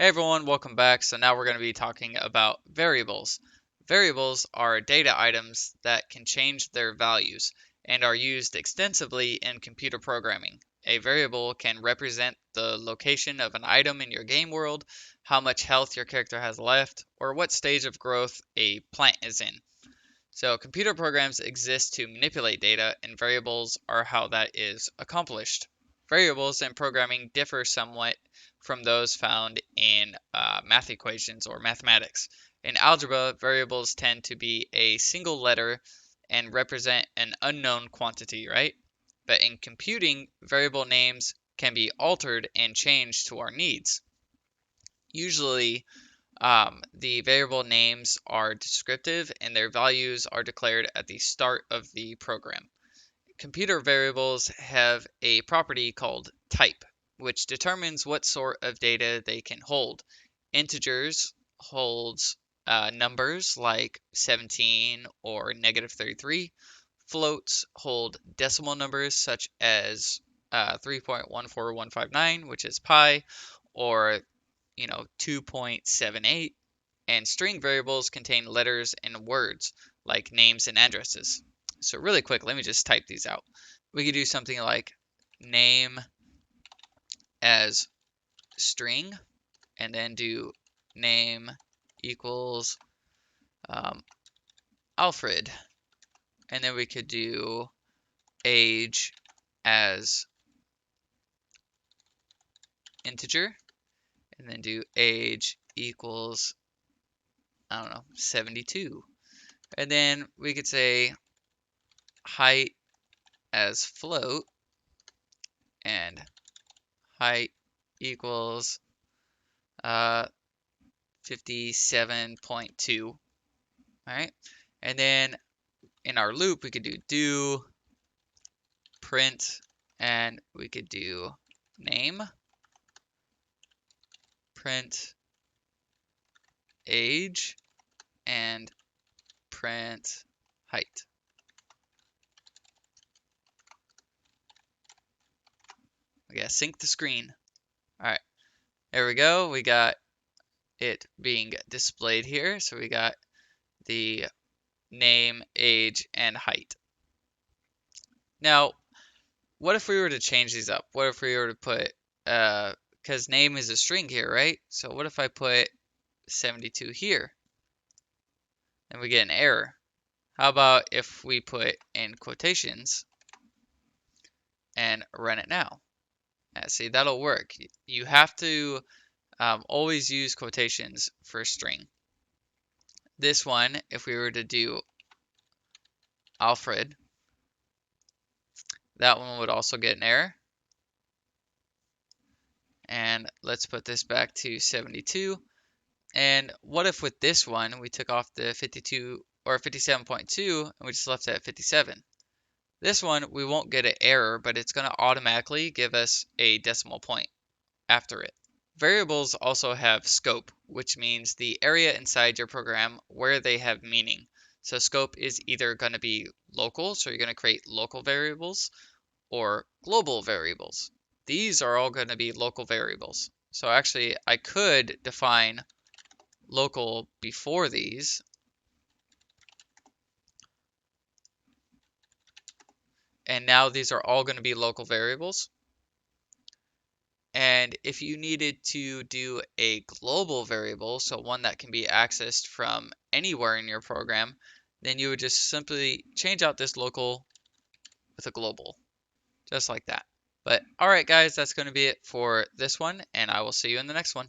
Hey everyone, welcome back. So now we're going to be talking about variables. Variables are data items that can change their values and are used extensively in computer programming. A variable can represent the location of an item in your game world, how much health your character has left, or what stage of growth a plant is in. So computer programs exist to manipulate data, and variables are how that is accomplished. Variables in programming differ somewhat from those found in math equations or mathematics. In algebra, variables tend to be a single letter and represent an unknown quantity, right? But in computing, variable names can be altered and changed to our needs. Usually, the variable names are descriptive and their values are declared at the start of the program. Computer variables have a property called type, which determines what sort of data they can hold. Integers holds numbers like 17 or -33. Floats hold decimal numbers such as 3.14159, which is pi, or 2.78, and string variables contain letters and words like names and addresses. So really quick, let me just type these out. We could do something like name as string and then do name equals Alfred. And then we could do age as integer and then do age equals, I don't know, 72. And then we could say height as float and height equals 57.2. All right. And then in our loop, we could do print, and we could do name, print age, and print height. We gotta sync the screen. All right, there we go. We got it being displayed here. So we got the name, age, and height. Now, what if we were to change these up? What if we were to put, because name is a string here, right? So what if I put 72 here? And we get an error. How about if we put in quotations and run it now? See, that'll work. You have to always use quotations for string. This one, if we were to do Alfred, that one would also get an error. And let's put this back to 72. And what if with this one, we took off the 52 or 57.2 and we just left it at 57? This one, we won't get an error, but it's going to automatically give us a decimal point after it. Variables also have scope, which means the area inside your program where they have meaning. So scope is either going to be local, so you're going to create local variables, or global variables. These are all going to be local variables. So actually, I could define local before these. And now these are all going to be local variables. And if you needed to do a global variable, so one that can be accessed from anywhere in your program, then you would just simply change out this local with a global, just like that. But all right, guys, that's going to be it for this one, and I will see you in the next one.